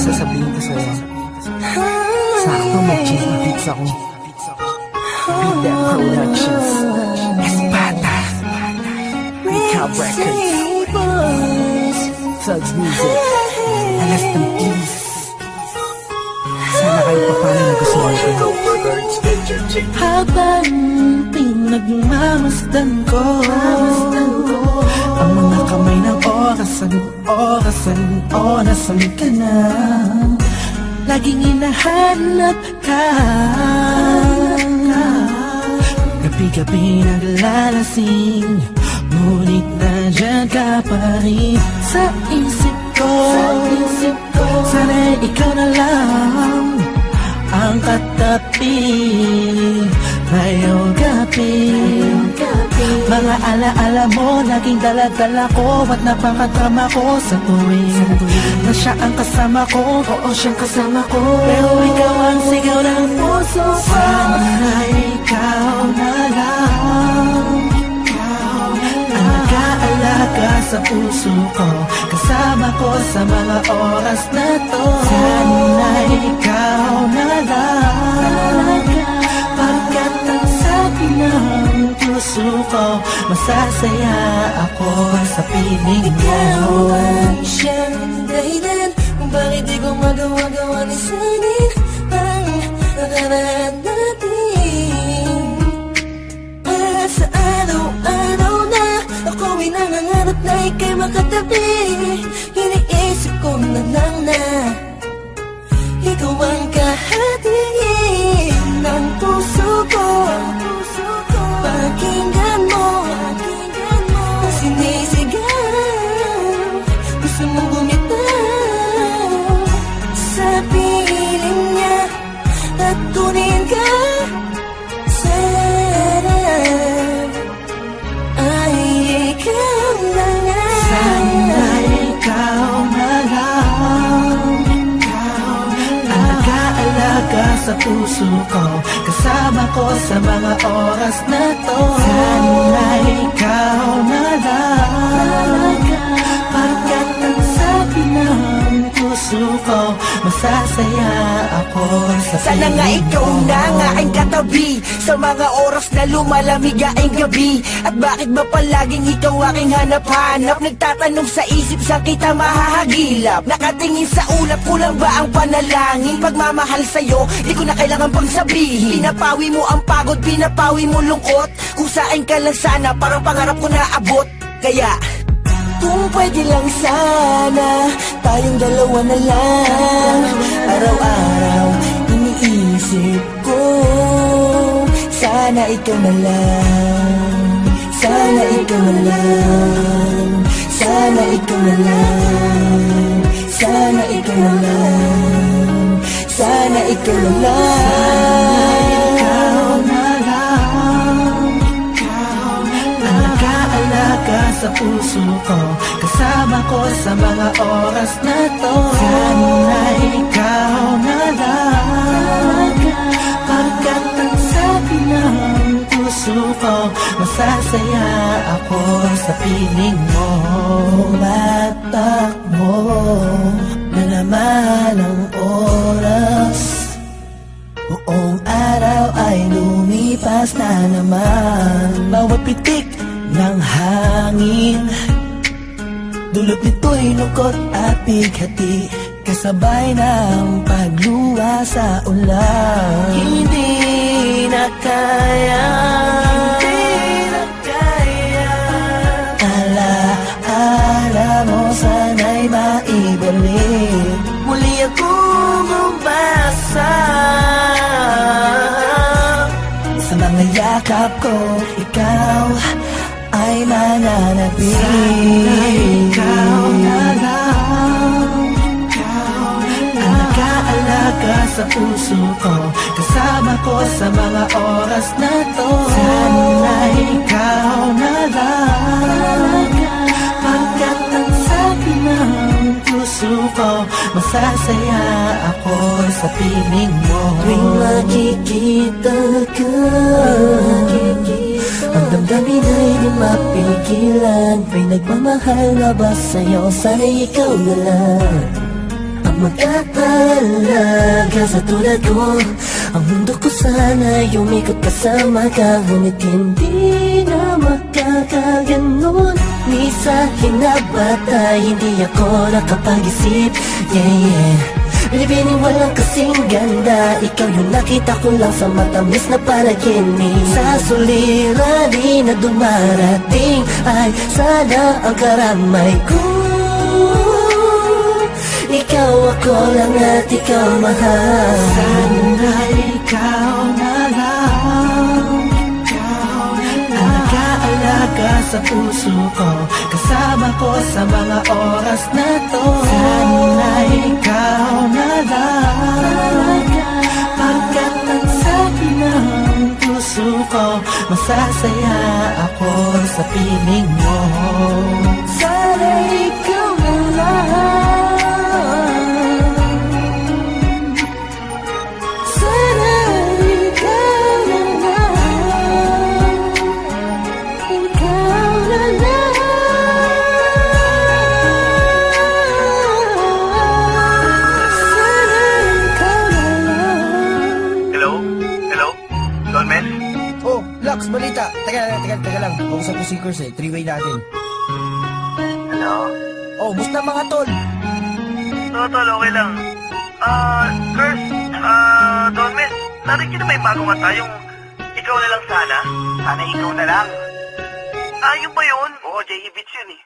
sasabihin ko sa'yo. Sakto mag-cheese beats ako. Beat That Productions, Espada, Recap Records, Thugs Music, Alas ng Peace. Sana kayo pa paano nagustuhan ko. Habang pinagmamasdan ko ang mga kamay ng orasan, nasan ka na? Laging hinahanap ka, gabi-gabi naglalasing, ngunit nandiyan ka pa rin sa isip ko. Sana'y ikaw na lang ang katabi ngayong gabi. Mga alaala mo laging dala-dala ko, at napakadrama ko sa tuwing na siya ang kasama ko. Oo, siyang kasama ko, pero ikaw ang sigaw ng puso ko. Sana ikaw na lang ang nag-aalaga sa puso ko, kasama ko sa mga oras na to. Sana ikaw na lang, pagkat ang sabi ng puso ko, masasaya ako sa piling mo. Ikaw ang siyang dahilan kung bakit di ko magawa-gawa ni sanin ang nakaraan natin. At sa araw-araw na ako'y nangangarap na ika'y makatabi, iniisip ko na lang na ikaw ang kahatiin ng puso ko. Pakinggan mo ang sinisigaw, gusto mong bumitaw sa piling niya at kunin ka. Sana ay ikaw na nga. Sana ikaw na lang ang nag-aalaga sa puso ko, kasama ko sa mga oras na to. Sana ikaw na lang, pagkat ang sabi ng puso ko, masasaya ako sa sana nga ikaw na nga ang katabi sa mga oras na lumalamig ang gabi. At bakit ba palaging ikaw aking hanap-hanap? Nagtatanong sa isip, saan kita mahahagilap? Nakatingin sa ulap, kulang ba ang panalangin? Pagmamahal sa'yo, di ko na kailangan pang sabihin. Pinapawi mo ang pagod, pinapawi mo lungkot. Kung saan ka lang sana, parang pangarap ko na abot. Kaya kung pwede lang sana, tayong dalawa na lang. Araw-araw, iniisip ko, sana ikaw na lang. Sana ikaw na lang. Sana ikaw na lang. Sana ikaw na lang. Sana ikaw na lang. Sa puso ko, kasama ko sa mga oras na to. Sana ikaw na lang, pagkat ang sabi ng puso ko, masasaya ako sa piling mo. Matakbo na naman ang oras, buong araw ay lumipas na naman. Bawat pitik ng hangin, dulot nito'y lungkot at bighati, kasabay ng pagluwa sa ulan. Hindi na kaya, alaala mo sana'y maibalik. Muli akong umasa sa mga yakap ko, ikaw ay mananatili. Sana ikaw na lang ang nag-aalaga sa puso ko, kasama ko sa mga oras na to. Sana ikaw na lang, pagkat ang sabi ng puso ko, masasaya ako sa piling mo. Tuwing makikita ka, ang damdamin ay di mapigilan. May nagmamahal na ba sa'yo? Sana'y ikaw na lang ang mag-aalaga sa tulad ko. Ang mundo ko sana'y umikot kasama ka, ngunit hindi na magkakaganon. Ni sa hinabatay, hindi ako nakapag-isip. Binibining walang kasing ganda, ikaw yung nakita ko lang sa matamis na panaginip. Sa suliranin na dumarating ay sana ang karamay ko. Ikaw ako lang at ikaw mahal. Sana ikaw na lang, nag-aalaga sa puso ko, kasama ko sa mga oras na to. Sana ikaw na lang, pagkat ang sabi ng puso ko, masasaya ako sa piling mo. Sana ikaw na lang, sana ikaw na lang, ikaw na lang, sana ikaw na lang. Hello? Hello? Don Mel? Oh, Lux, balita. Teka lang. Kausap ko si Kurs eh. Three-way natin. Hello? Oh, musta mga tol? Tol, okay lang. Kurt, Don Mel, narinig niyo na may bagong kanta yung Ikaw na lang sana? Sana ikaw na lang. Yun ba yun? Oo, J.E. Beats yun eh.